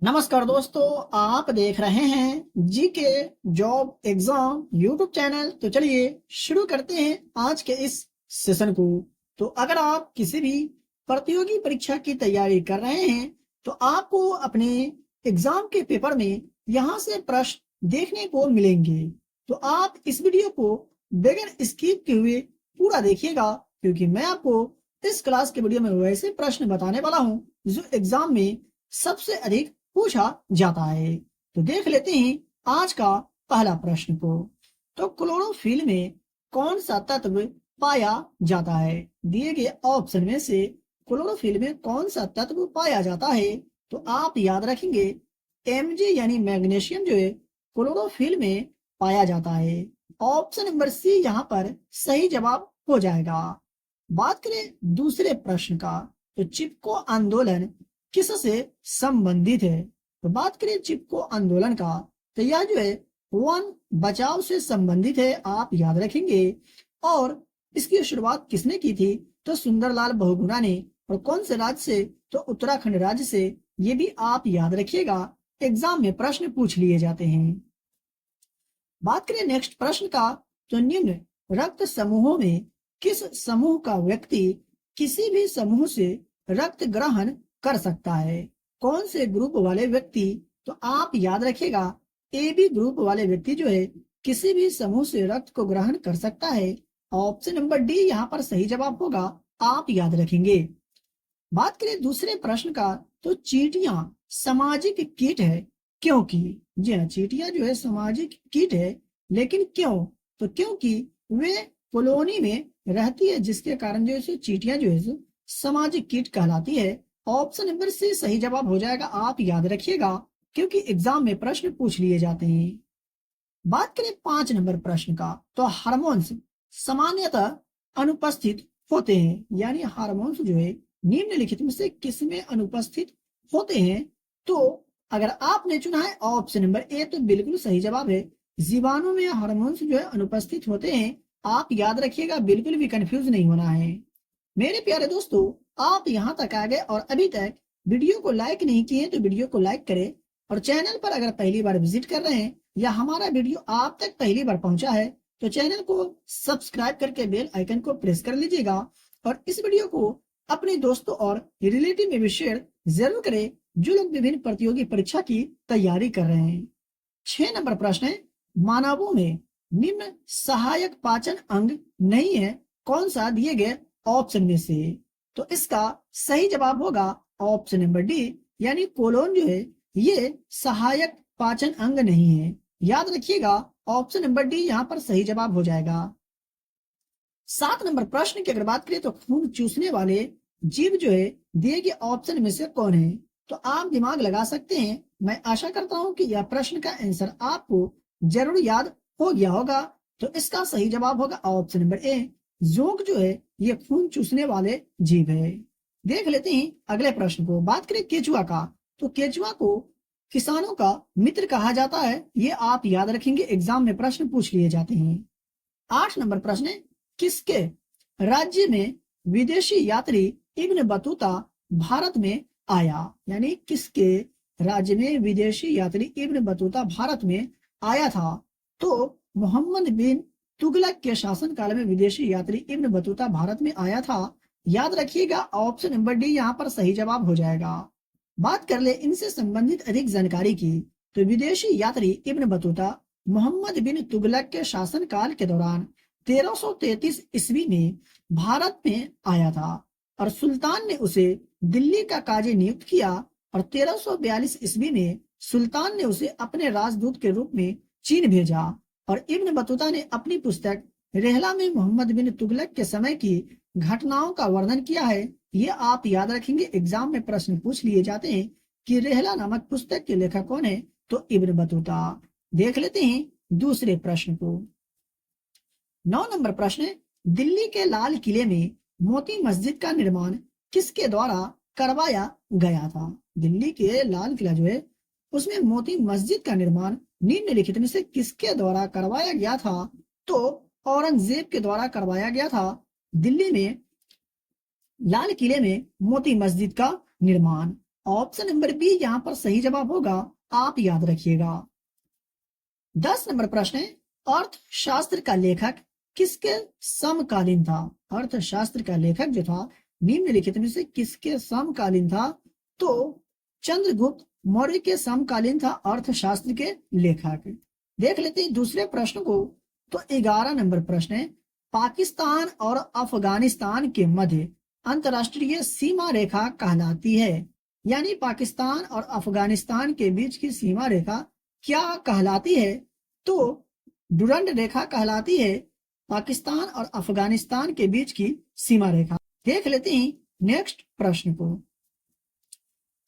नमस्कार दोस्तों, आप देख रहे हैं GK job exam YouTube channel. तो चलिए शुरू करते हैं आज के इस सेशन को। तो अगर आप किसी भी प्रतियोगी परीक्षा की तैयारी कर रहे हैं तो आपको अपने एग्जाम के पेपर में यहाँ से प्रश्न देखने को मिलेंगे। तो आप इस वीडियो को बगैर स्किप किए हुए पूरा देखिएगा, क्योंकि मैं आपको इस क्लास के वीडियो में वैसे प्रश्न बताने वाला हूँ जो एग्जाम में सबसे अधिक पूछा जाता है। तो देख लेते हैं आज का पहला प्रश्न को। तो क्लोरोफिल में कौन सा तत्व पाया जाता है? दिए गए ऑप्शन में से क्लोरोफिल में कौन सा तत्व पाया जाता है? तो आप याद रखेंगे Mg यानी मैग्नीशियम जो है क्लोरोफिल में पाया जाता है। ऑप्शन नंबर सी यहाँ पर सही जवाब हो जाएगा। बात करें दूसरे प्रश्न का, तो चिपको आंदोलन किससे संबंधित है? तो बात करें चिपको आंदोलन का, तो यह जो है वन बचाव से संबंधित है, आप याद रखेंगे। और इसकी शुरुआत किसने की थी? तो सुंदरलाल बहुगुणा ने। और कौन से राज्य से? तो उत्तराखंड राज्य से। ये भी आप याद रखिएगा, एग्जाम में प्रश्न पूछ लिए जाते हैं। बात करें नेक्स्ट प्रश्न का, तो निम्न रक्त समूहों में किस समूह का व्यक्ति किसी भी समूह से रक्त ग्रहण कर सकता है? कौन से ग्रुप वाले व्यक्ति? तो आप याद रखिएगा ए बी ग्रुप वाले व्यक्ति जो है किसी भी समूह से रक्त को ग्रहण कर सकता है। ऑप्शन नंबर डी यहाँ पर सही जवाब होगा, आप याद रखेंगे। बात करें दूसरे प्रश्न का, तो चींटियां सामाजिक कीट है क्योंकि? जी हाँ, चींटियां जो है सामाजिक कीट है, लेकिन क्यों? तो क्योंकि वे कॉलोनी में रहती है, जिसके कारण जो है चींटियां जो है सामाजिक कीट कहलाती है। ऑप्शन नंबर सी सही जवाब हो जाएगा, आप याद रखिएगा, क्योंकि एग्जाम में प्रश्न पूछ लिए जाते हैं। बात करें 5 नंबर प्रश्न का, तो हार्मोन्स सामान्यतः अनुपस्थित होते हैं, यानी हार्मोन्स जो है निम्नलिखित में से किसमें अनुपस्थित होते हैं? तो अगर आपने चुना है ऑप्शन नंबर ए, तो बिल्कुल सही जवाब है। जीवाणु में हार्मोन्स जो है अनुपस्थित होते हैं, आप याद रखिएगा, बिल्कुल भी कंफ्यूज नहीं होना है। मेरे प्यारे दोस्तों, आप यहाँ तक आ गए और अभी तक वीडियो को लाइक नहीं किए तो वीडियो को लाइक करें। और चैनल पर अगर पहली बार विजिट कर रहे हैं या हमारा वीडियो आप तक पहली बार पहुंचा है तो चैनल को सब्सक्राइब करके बेल आइकन को प्रेस कर लीजिएगा। और इस वीडियो को अपने दोस्तों और रिलेटिव में भी शेयर जरूर करें जो लोग विभिन्न प्रतियोगी परीक्षा की तैयारी कर रहे हैं। 6 नंबर प्रश्न है, मानवों में निम्न सहायक पाचन अंग नहीं है, कौन सा दिए गए ऑप्शन में से? तो इसका सही जवाब होगा ऑप्शन नंबर डी, यानी कोलोन जो है ये सहायक पाचन अंग नहीं है। याद रखिएगा, ऑप्शन नंबर डी यहाँ पर सही जवाब हो जाएगा। 7 नंबर प्रश्न की अगर बात करें, तो खून चूसने वाले जीव जो है दिए गए ऑप्शन में से कौन है? तो आप दिमाग लगा सकते हैं। मैं आशा करता हूं कि यह प्रश्न का आंसर आपको जरूर याद हो गया होगा। तो इसका सही जवाब होगा ऑप्शन नंबर ए, जोंक जो है ये खून चूसने वाले जीव है। देख लेते हैं अगले प्रश्न को। बात करें केचुआ का, तो केचुआ को किसानों का मित्र कहा जाता है, ये आप याद रखेंगे, एग्जाम में प्रश्न पूछ लिए जाते हैं। 8 नंबर प्रश्न है, किसके राज्य में विदेशी यात्री इब्न बतूता भारत में आया? यानी किसके राज्य में विदेशी यात्री इब्न बतूता भारत में आया था? तो मोहम्मद बिन तुगलक के शासनकाल में विदेशी यात्री इब्न बतूता भारत में आया था। याद रखिएगा, ऑप्शन नंबर डी यहाँ पर सही जवाब हो जाएगा। बात कर ले इनसे संबंधित अधिक जानकारी की, तो विदेशी यात्री इब्न बतूता मोहम्मद बिन तुगलक के शासनकाल के दौरान 1333 ईस्वी में भारत में आया था और सुल्तान ने उसे दिल्ली का काजी नियुक्त किया। और 1342 ईस्वी में सुल्तान ने उसे अपने राजदूत के रूप में चीन भेजा। और इब्न बतूता ने अपनी पुस्तक रेहला में मोहम्मद बिन तुगलक के समय की घटनाओं का वर्णन किया है। ये आप याद रखेंगे, एग्जाम में प्रश्न पूछ लिए जाते हैं कि रेहला नामक पुस्तक के लेखक कौन है? तो इब्न बतूता। देख लेते हैं दूसरे प्रश्न को। 9 नंबर प्रश्न है, दिल्ली के लाल किले में मोती मस्जिद का निर्माण किसके द्वारा करवाया गया था? दिल्ली के लाल किला जो है उसमें मोती मस्जिद का निर्माण निम्नलिखित में से किसके द्वारा करवाया गया था? तो औरंगजेब के द्वारा करवाया गया था। दिल्ली में लाल किले में मोती मस्जिद का निर्माण। ऑप्शन नंबर बी यहाँ पर सही जवाब होगा, आप याद रखिएगा। 10 नंबर प्रश्न है, अर्थशास्त्र का लेखक किसके समकालीन था? अर्थशास्त्र का लेखक जो था निम्नलिखित में से किसके समकालीन था? तो चंद्रगुप्त मौर्य के समकालीन था अर्थशास्त्र के लेखक। देख लेते हैं दूसरे प्रश्न को। तो 11 नंबर प्रश्न है, पाकिस्तान और अफगानिस्तान के मध्य अंतरराष्ट्रीय सीमा रेखा कहलाती है, यानी पाकिस्तान और अफगानिस्तान के बीच की सीमा रेखा क्या कहलाती है? तो डुरंड रेखा कहलाती है पाकिस्तान और अफगानिस्तान के बीच की सीमा रेखा। देख लेते हैं नेक्स्ट प्रश्न को।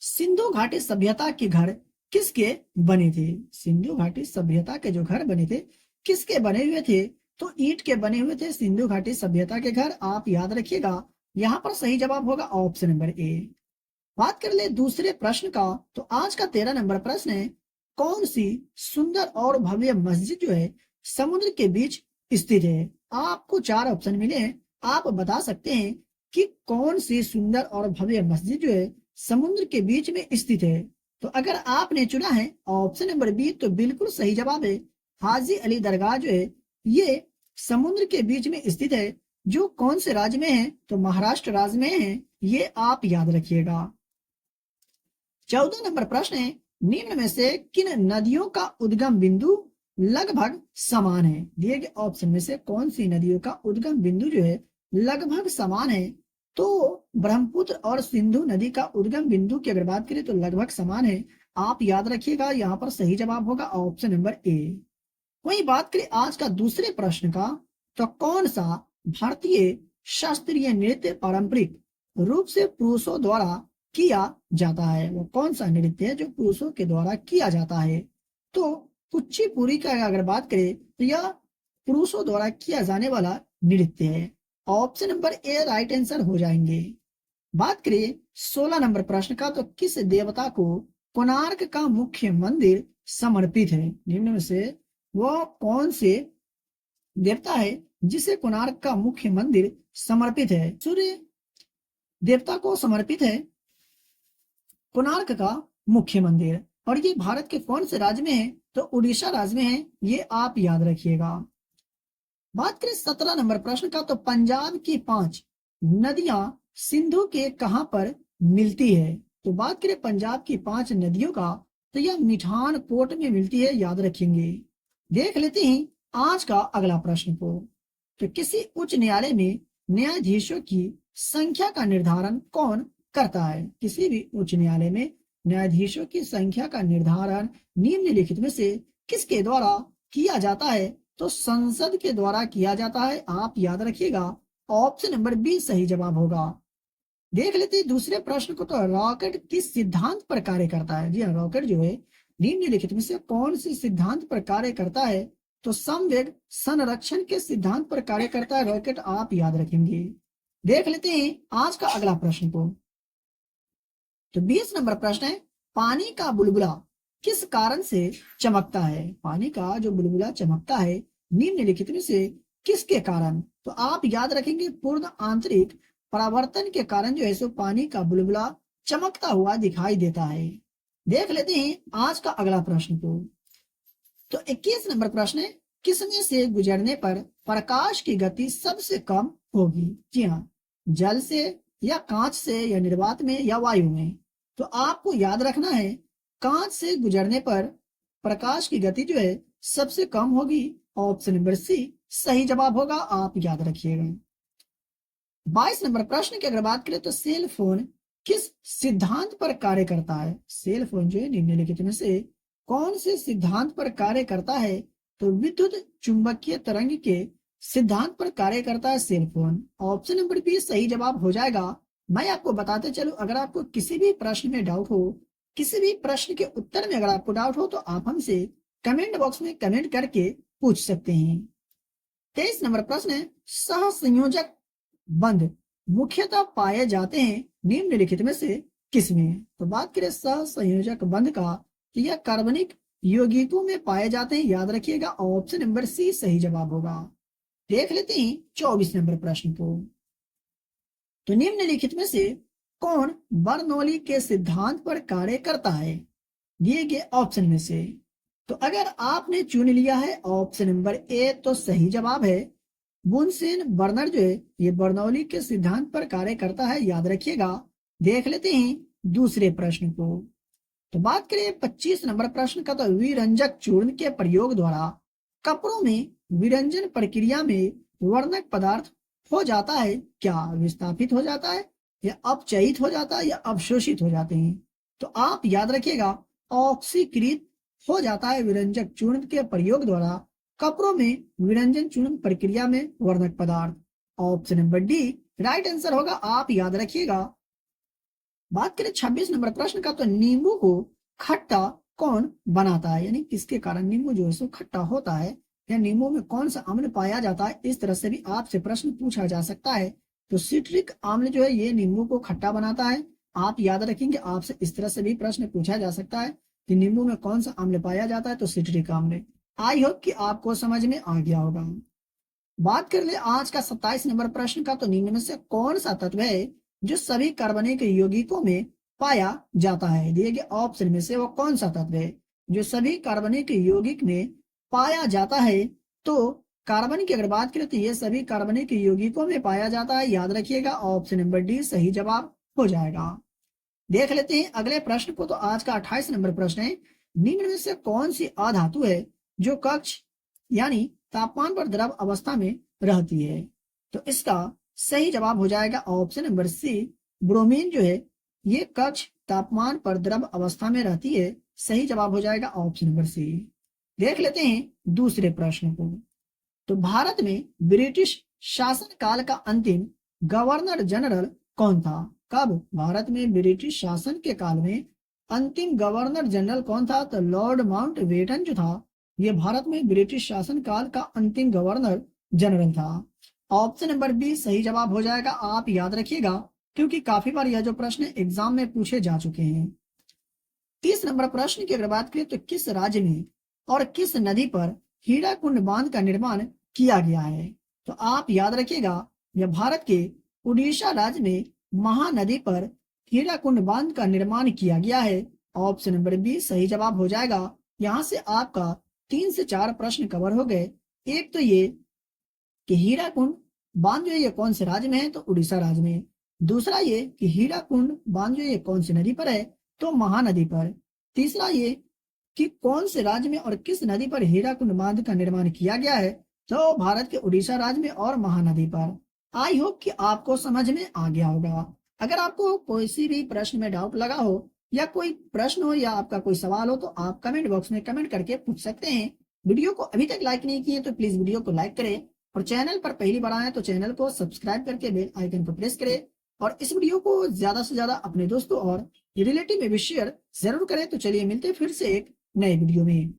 सिंधु घाटी सभ्यता के घर किसके बने थे? सिंधु घाटी सभ्यता के जो घर बने थे किसके बने हुए थे? तो ईंट के बने हुए थे सिंधु घाटी सभ्यता के घर, आप याद रखिएगा। यहाँ पर सही जवाब होगा ऑप्शन नंबर ए। बात कर ले दूसरे प्रश्न का। तो आज का 13 नंबर प्रश्न है, कौन सी सुंदर और भव्य मस्जिद जो है समुद्र के बीच स्थित है? आपको 4 ऑप्शन मिले हैं, आप बता सकते हैं कि कौन सी सुंदर और भव्य मस्जिद जो है समुद्र के बीच में स्थित है। तो अगर आपने चुना है ऑप्शन नंबर बी तो बिल्कुल सही जवाब है। हाजी अली दरगाह जो है ये समुद्र के बीच में स्थित है, जो कौन से राज्य में है? तो महाराष्ट्र राज्य में है, ये आप याद रखिएगा। 14 नंबर प्रश्न है, निम्न में से किन नदियों का उद्गम बिंदु लगभग समान है? दिए गए ऑप्शन में से कौन सी नदियों का उद्गम बिंदु जो है लगभग समान है? तो ब्रह्मपुत्र और सिंधु नदी का उद्गम बिंदु की अगर बात करें तो लगभग समान है, आप याद रखिएगा। यहाँ पर सही जवाब होगा ऑप्शन नंबर ए। वही बात करें आज का दूसरे प्रश्न का। तो कौन सा भारतीय शास्त्रीय नृत्य पारंपरिक रूप से पुरुषों द्वारा किया जाता है? वो कौन सा नृत्य है जो पुरुषों के द्वारा किया जाता है? तो कुचिपुड़ी का अगर बात करें तो यह पुरुषों द्वारा किया जाने वाला नृत्य है, option number A right answer हो जाएंगे। बात करें 16 नंबर प्रश्न का। तो किस देवता को कोणार्क का मुख्य मंदिर समर्पित है? निम्न में से वह कौन से देवता है जिसे कोणार्क का मुख्य मंदिर समर्पित है? सूर्य देवता को समर्पित है कोणार्क का मुख्य मंदिर, और ये भारत के कौन से राज्य में है? तो उड़ीसा राज्य में है, ये आप याद रखिएगा। बात करें 17 नंबर प्रश्न का। तो पंजाब की 5 नदियां सिंधु के कहां पर मिलती है? तो बात करें पंजाब की 5 नदियों का, तो यह मिठान कोट में मिलती है, याद रखेंगे। देख लेते हैं आज का अगला प्रश्न को। तो किसी उच्च न्यायालय में न्यायाधीशों की संख्या का निर्धारण कौन करता है? किसी भी उच्च न्यायालय में न्यायाधीशों की संख्या का निर्धारण निम्नलिखित में से किसके द्वारा किया जाता है? तो संसद के द्वारा किया जाता है, आप याद रखिएगा। ऑप्शन नंबर बी सही जवाब होगा। देख लेते हैं दूसरे प्रश्न को। तो रॉकेट किस सिद्धांत पर कार्य करता है? जी हाँ, रॉकेट जो है निम्नलिखित में से कौन से सिद्धांत पर कार्य करता है? तो समवेग संरक्षण के सिद्धांत पर कार्य करता है रॉकेट, आप याद रखेंगे। देख लेते हैं आज का अगला प्रश्न को। तो 20 नंबर प्रश्न है, पानी का बुलबुला किस कारण से चमकता है? पानी का जो बुलबुला चमकता है निम्नलिखित में से किसके कारण? तो आप याद रखेंगे पूर्ण आंतरिक परावर्तन के कारण जो है सो पानी का बुलबुला चमकता हुआ दिखाई देता है। देख लेते हैं आज का अगला प्रश्न को। तो 21 नंबर प्रश्न है, किसमें से गुजरने पर प्रकाश की गति सबसे कम होगी? जी हाँ, जल से या कांच से या निर्वात में या वायु में? तो आपको याद रखना है कांच से गुजरने पर प्रकाश की गति जो है सबसे कम होगी, ऑप्शन नंबर सी सही जवाब होगा, आप याद रखिएगा। 22 नंबर प्रश्न की अगर बात करें तो सेल फोन किस सिद्धांत पर कार्य करता है? सेल फोन जो है निम्नलिखित में से कौन से सिद्धांत पर कार्य करता है? तो विद्युत चुंबकीय तरंग के सिद्धांत पर कार्य करता है cell phone, option number B सही जवाब हो जाएगा। मैं आपको बताते चलूं, अगर आपको किसी भी प्रश्न में डाउट हो, किसी भी प्रश्न के उत्तर में अगर आपको डाउट हो तो आप हमसे कमेंट बॉक्स में कमेंट करके पूछ सकते हैं। 23 नंबर प्रश्न है, सह संयोजक बंध मुख्यतः पाए जाते हैं निम्नलिखित में से किसमें? तो बात करें सह संयोजक बंध का, तो यह कार्बनिक यौगिकों में पाए जाते हैं, याद रखिएगा। ऑप्शन नंबर सी सही जवाब होगा। देख लेते हैं 24 नंबर प्रश्न को। तो निम्नलिखित में से कौन बर्नौली के सिद्धांत पर कार्य करता है? दिए गए ऑप्शन में से। तो अगर आपने चुन लिया है ऑप्शन नंबर ए तो सही जवाब है। बुनसेन बर्नर जो है ये बर्नौली के सिद्धांत पर कार्य करता है, याद रखिएगा। देख लेते हैं दूसरे प्रश्न को। तो बात करें 25 नंबर प्रश्न का, तो विरंजक चूर्ण के प्रयोग द्वारा कपड़ों में विरंजन प्रक्रिया में वर्णक पदार्थ हो जाता है क्या? विस्थापित हो जाता है या अपचयित हो जाता है या अवशोषित हो जाते हैं? तो आप याद रखिएगा ऑक्सीकृत हो जाता है विरंजक चूर्ण के प्रयोग द्वारा कपड़ों में विरंजन चूर्ण प्रक्रिया में वर्णक पदार्थ। Option number D right answer होगा, आप याद रखिएगा। बात करें 26 नंबर प्रश्न का, तो नींबू को खट्टा कौन बनाता है? यानी किसके कारण नींबू जो है सो खट्टा होता है, या नींबू में कौन सा अम्ल पाया जाता है? इस तरह से भी आपसे प्रश्न पूछा जा सकता है। तो सिट्रिक अम्ल जो है ये नींबू को खट्टा बनाता है। आप याद रखेंगे, आपसे इस तरह से भी प्रश्न पूछा जा सकता है कि नींबू में कौन सा अम्ल पाया जाता है, तो सिट्रिक अम्ल। आई होप कि आपको समझ में आ गया होगा। बात कर ले आज का 27 नंबर प्रश्न का, तो निम्न में से कौन सा तत्व है जो सभी कार्बनिक यौगिकों में पाया जाता है? दिए गए ऑप्शन में से वो कौन सा तत्व है जो सभी कार्बनिक यौगिक में पाया जाता है? तो कार्बन की अगर बात करें तो ये सभी कार्बनिक यौगिकों में पाया जाता है, याद रखिएगा। ऑप्शन नंबर डी सही जवाब हो जाएगा। देख लेते हैं अगले प्रश्न को। तो आज का 28 नंबर प्रश्न है, निम्न में से कौन सी अधातु है जो कक्ष यानी तापमान पर द्रव अवस्था में रहती है? तो इसका सही जवाब हो जाएगा ऑप्शन नंबर सी, ब्रोमीन जो है ये कक्ष तापमान पर द्रव अवस्था में रहती है। सही जवाब हो जाएगा ऑप्शन नंबर सी। देख लेते हैं दूसरे प्रश्न को। तो भारत में ब्रिटिश शासन काल का अंतिम गवर्नर जनरल कौन था? कब भारत में ब्रिटिश शासन के काल में अंतिम गवर्नर जनरल कौन था? तो लॉर्ड माउंटबेटन जो था ये भारत में ब्रिटिश शासन काल का अंतिम गवर्नर जनरल था। ऑप्शन नंबर बी सही जवाब हो जाएगा, आप याद रखिएगा, क्योंकि काफी बार यह जो प्रश्न एग्जाम में पूछे जा चुके हैं। 30 नंबर प्रश्न की अगर बात करें तो किस राज्य में और किस नदी पर हीराकुंड बांध का निर्माण किया गया है? तो आप याद रखिएगा यह भारत के उड़ीसा राज्य में महानदी पर हीराकुंड बांध का निर्माण किया गया है। ऑप्शन नंबर बी सही जवाब हो जाएगा। यहाँ से आपका 3 से 4 प्रश्न कवर हो गए। एक तो ये कि हीराकुंड बांध जो ये कौन से राज्य में है? तो उड़ीसा राज्य में। दूसरा ये कि हीराकुंड बांध जो ये कौन सी नदी पर है? तो महानदी पर। तीसरा ये कि कौन से राज्य में और किस नदी पर हीराकुंड बांध का निर्माण किया गया है? तो भारत के उड़ीसा राज्य में और महानदी पर। आई होप कि आपको समझ में आ गया होगा। अगर आपको कोई सी भी प्रश्न में डाउट लगा हो या कोई प्रश्न हो या आपका कोई सवाल हो तो आप कमेंट बॉक्स में कमेंट करके पूछ सकते हैं। वीडियो को अभी तक लाइक नहीं किए तो प्लीज वीडियो को लाइक करें, और चैनल पर पहली बार आए तो चैनल को सब्सक्राइब करके बेल आइकन को प्रेस करें, और इस वीडियो को ज्यादा से ज्यादा अपने दोस्तों और रिलेटिव में भी शेयर जरूर करें। तो चलिए मिलते हैं फिर से एक नए वीडियो में।